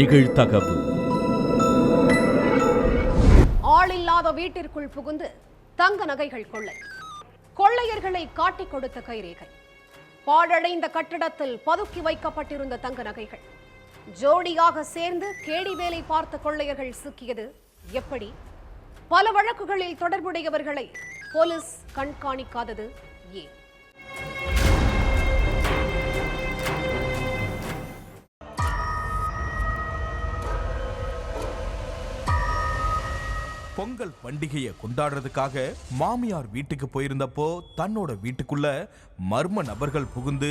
நிகழ்தகவு. ஆளில்லாத வீட்டிற்குள் புகுந்து தங்க நகைகள் கொள்ளை. கொள்ளையர்களை காட்டிக் கொடுத்த கைரேகை. பாழடைந்த கட்டிடத்தில் பதுக்கி வைக்கப்பட்டிருந்த தங்க நகைகள். ஜோடியாக சேர்ந்து கேடி வேலை பார்த்த கொள்ளையர்கள் சிக்கியது எப்படி? பல வழக்குகளில் தொடர்புடையவர்களை போலீஸ் கண்காணிக்காதது ஏன்? பொங்கல் பண்டிகையை கொண்டாடுறதுக்காக மாமியார் வீட்டுக்கு போயிருந்தப்போ தன்னோட வீட்டுக்குள்ள மர்ம நபர்கள் புகுந்து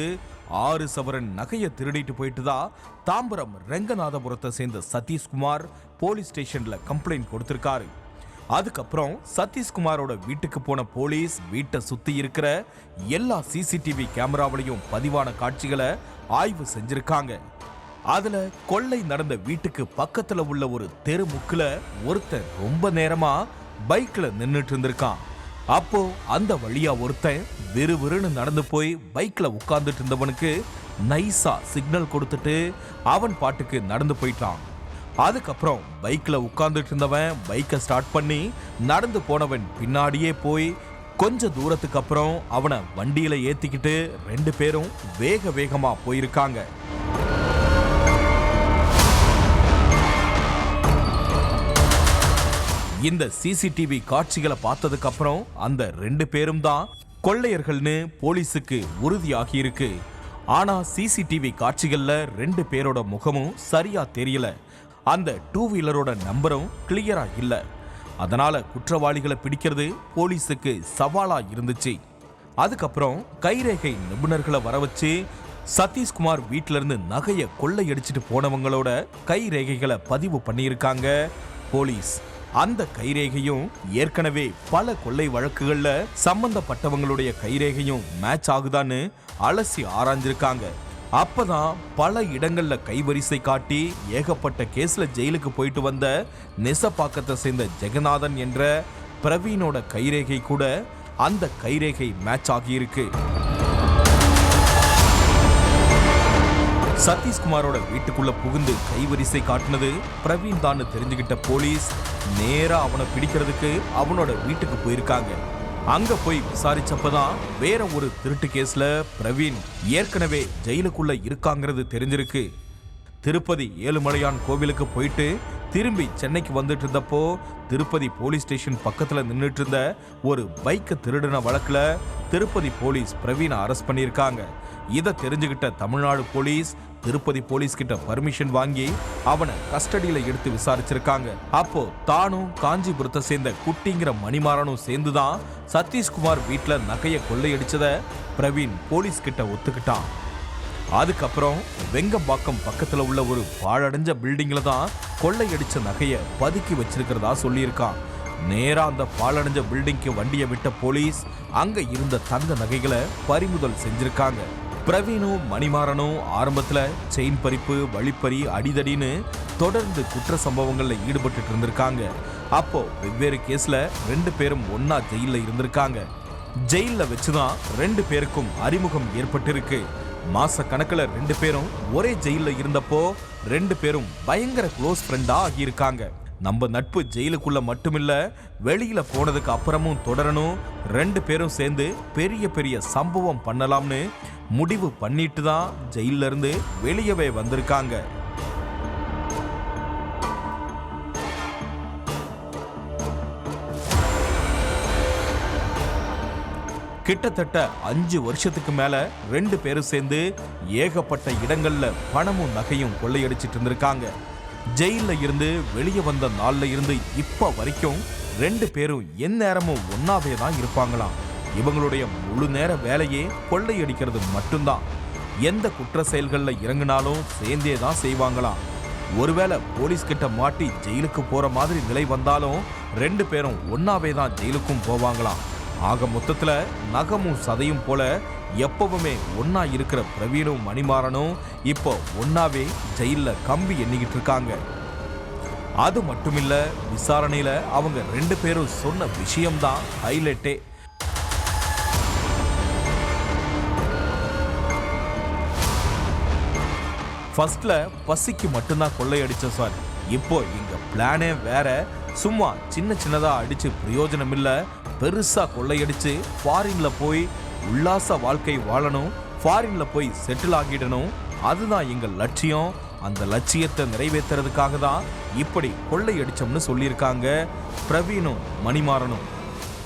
6 சவரன் நகையை திருடிட்டு போயிட்டுதா தாம்பரம் ரெங்கநாதபுரத்தை சேர்ந்த சதீஷ்குமார் போலீஸ் ஸ்டேஷன்ல கம்ப்ளைண்ட் கொடுத்திருக்காரு. அதுக்கப்புறம் சதீஷ்குமாரோட வீட்டுக்கு போன போலீஸ் வீட்டை சுத்தி இருக்கிற எல்லா சிசிடிவி கேமராவிலையும் பதிவான காட்சிகளை ஆய்வு செஞ்சிருக்காங்க. அதுல கொள்ளை நடந்த வீட்டுக்கு பக்கத்துல உள்ள ஒரு தெரு முக்குல ஒருத்தன் ரொம்ப நேரமா பைக்ல நின்னுட்டு இருந்திருக்கான். அப்போ அந்த வழியா ஒருத்தன் விறுவிறுன்னு நடந்து போய் பைக்ல உட்கார்ந்துட்டு இருந்தவனுக்கு நைஸா சிக்னல் கொடுத்துட்டு அவன் பாட்டுக்கு நடந்து போயிட்டான். அதுக்கப்புறம் பைக்ல உட்கார்ந்துட்டு இருந்தவன் பைக்கை ஸ்டார்ட் பண்ணி நடந்து போனவன் பின்னாடியே போய் கொஞ்ச தூரத்துக்கு அப்புறம் அவனை வண்டியில ஏத்திக்கிட்டு 2 பேரும் வேக வேகமா போயிருக்காங்க. இந்த சிசிடிவி காட்சிகளை பார்த்ததுக்கு அப்புறம் அந்த 2 பேரும் தான் கொள்ளையர்கள்னு போலீஸுக்கு உறுதியாகி இருக்கு. ஆனா சிசிடிவி காட்சிகள்ல 2 பேரோட முகமும் சரியா தெரியல. அந்த 2 வீலரோட நம்பரும் கிளியரா இல்ல. அதனால குற்றவாளிகளை பிடிக்கிறது போலீஸுக்கு சவாலா இருந்துச்சு. அதுக்கப்புறம் கைரேகை நிபுணர்களை வர வச்சு சதீஷ்குமார் வீட்டில இருந்து நகையை கொள்ளையடிச்சிட்டு போனவங்களோட கைரேகைகளை பதிவு பண்ணியிருக்காங்க போலீஸ். அந்த கைரேகையும் ஏற்கனவே பல கொள்ளை வழக்குகள்ல சம்பந்தப்பட்டவங்களுடைய கைரேகையும் மேட்ச் ஆகுதான்னு அலசி ஆராய்ஞ்சிருக்காங்க. அப்பதான் பல இடங்கள்ல கைவரிசை காட்டி ஏகப்பட்ட கேஸ்ல ஜெயிலுக்கு போயிட்டு வந்த நெசப்பாக்கத்தை சேர்ந்த ஜெகநாதன் என்ற பிரவீனோட கைரேகை கூட அந்த கைரேகை மேட்ச் ஆகியிருக்கு. சதீஷ்குமாரோட வீட்டுக்குள்ள புகுந்து கைவரிசை காட்டினது பிரவீன் தான் தெரிஞ்சுக்கிட்ட போலீஸ் நேரா அவனை பிடிக்கிறதுக்கு அவனோட வீட்டுக்கு போயிருக்காங்க. அங்க போய் விசாரிச்சப்பதான் வேற ஒரு திருட்டு கேஸ்ல பிரவீன் ஏற்கனவே ஜெயிலுக்குள்ள இருக்காங்கிறது தெரிஞ்சிருக்கு. திருப்பதி ஏழுமலையான் கோவிலுக்கு போயிட்டு திரும்பி சென்னைக்கு வந்துட்டு இருந்தப்போ திருப்பதி போலீஸ் ஸ்டேஷன் பக்கத்துல நின்றுட்டு இருந்த ஒரு பைக்கை திருடின வழக்குல திருப்பதி போலீஸ் பிரவீனை அரெஸ்ட் பண்ணியிருக்காங்க. இதை தெரிஞ்சுக்கிட்ட தமிழ்நாடு போலீஸ் திருப்பதி போலீஸ் கிட்ட பர்மிஷன் வாங்கி அவனை கஸ்டடியில எடுத்து விசாரிச்சிருக்காங்க. அப்போ தானும் காஞ்சிபுரத்தை சேர்ந்த குட்டிங்கிற மணிமாறனும் சேர்ந்துதான் சதீஷ்குமார் வீட்டுல நகையை கொள்ளையடிச்சத பிரவீன் போலீஸ் கிட்ட ஒத்துக்கிட்டான். அதுக்கப்புறம் வெங்கம்பாக்கம் பக்கத்துல உள்ள ஒரு பாழடைஞ்ச பில்டிங்ல தான் கொள்ளையடிச்ச நகையை பதுக்கி வச்சிருக்கிறதா சொல்லியிருக்கான். நேரா அந்த பாழடைஞ்ச பில்டிங்க்கு வண்டியை விட்ட போலீஸ் அங்க இருந்த தங்க நகைகளை பறிமுதல் செஞ்சிருக்காங்க. பிரவீனும் மணிமாறனும் ஆரம்பத்துல செயின் பறிப்பு, வழிப்பறி, அடிதடின்னு தொடர்ந்து குற்ற சம்பவங்கள்ல ஈடுபட்டு இருந்திருக்காங்க. அப்போ வெவ்வேறு கேஸ்ல 2 பேரும் ஒன்னா ஜெயில இருந்திருக்காங்க. ஜெயில வச்சுதான் 2 பேருக்கும் அறிமுகம் ஏற்பட்டிருக்கு. மாச கணக்குல 2 பேரும் ஒரே ஜெயில இருந்தப்போ 2 பேரும் பயங்கர க்ளோஸ் ஃப்ரெண்டா ஆகியிருக்காங்க. நம்ம நட்பு ஜெயிலுக்குள்ள மட்டுமில்ல வெளியில போனதுக்கு அப்புறமும் தொடரணும், 2 பேரும் சேர்ந்து பெரிய பெரிய சம்பவம் பண்ணலாம்னு முடிவு பண்ணிட்டு தான் ஜெயில இருந்து வெளியவே வந்திருக்காங்க. கிட்டத்தட்ட 5 வருஷத்துக்கு மேல 2 பேரும் சேர்ந்து ஏகப்பட்ட இடங்கள்ல பணமும் நகையும் கொள்ளையடிச்சிட்டு இருந்திருக்காங்க. ஜெயில இருந்து வெளியே வந்த நாள்ல இருந்து இப்ப வரைக்கும் 2 பேரும் எந்நேரமும் ஒன்னாவே தான் இருப்பாங்களாம். இவங்களுடைய முழு நேர வேலையே கொள்ளையடிக்கிறது மட்டும்தான். எந்த குற்ற செயல்கள்ல இறங்கினாலும் சேர்ந்தே தான் செய்வாங்களாம். ஒருவேளை போலீஸ் கிட்ட மாட்டி ஜெயிலுக்கு போற மாதிரி நிலை வந்தாலும் 2 பேரும் ஒன்னாவே தான் ஜெயிலுக்கும் போவாங்களாம். ஆக மொத்தத்துல நகமும் சதையும் போல எப்பவுமே ஒன்னா இருக்கிற பிரவீனும் மணிமாறனும் இப்போ ஒன்னாவே ஜெயில கம்பி எண்ணிக்கிட்டு இருக்காங்க. அது மட்டுமில்ல, விசாரணையில அவங்க 2 பேரும் சொன்ன விஷயம்தான் ஹைலைட்டே. ஃபர்ஸ்ட்ல பசிக்கு மட்டும்தான் கொள்ளையடிச்சோம் சார். இப்போ எங்க பிளானே வேற. சும்மா சின்ன சின்னதா அடிச்சு பிரயோஜனம் இல்ல, பெருசா கொள்ளையடிச்சு ஃபாரின்ல போய் உல்லாச வாழ்க்கை வாழணும், ஃபாரின்ல போய் செட்டில் ஆகிடணும். அதுதான் எங்க லட்சியம். அந்த லட்சியத்தை நிறைவேற்றுறதுக்காக தான் இப்படி கொள்ளையடிச்சோம்னு சொல்லியிருக்காங்க பிரவீனும் மணிமாறனும்.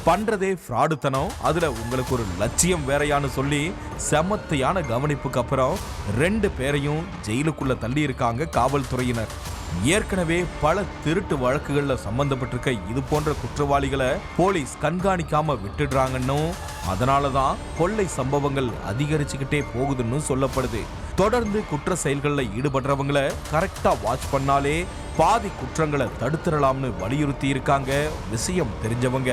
பண்றதே ஃப்ராடுத்தனம், அதுல உங்களுக்கு ஒரு லட்சியம் வேறையான்னு சொல்லி செமத்தையான கவனிப்புக்கு அப்புறம் 2 பேரையும் ஜெயிலுக்குள்ள தள்ளி இருக்காங்க காவல்துறையினர். ஏற்கனவே பல திருட்டு வழக்குகள்ல சம்பந்தப்பட்டிருக்க இது போன்ற குற்றவாளிகளை போலீஸ் கண்காணிக்காம விட்டுடுறாங்கன்னு, அதனாலதான் கொள்ளை சம்பவங்கள் அதிகரிச்சுக்கிட்டே போகுதுன்னு சொல்லப்படுது. தொடர்ந்து குற்ற செயல்களில் ஈடுபடுறவங்களை கரெக்டா வாட்ச் பண்ணாலே பாதி குற்றங்களை தடுத்துடலாம்னு வலியுறுத்தி இருக்காங்க விஷயம் தெரிஞ்சவங்க.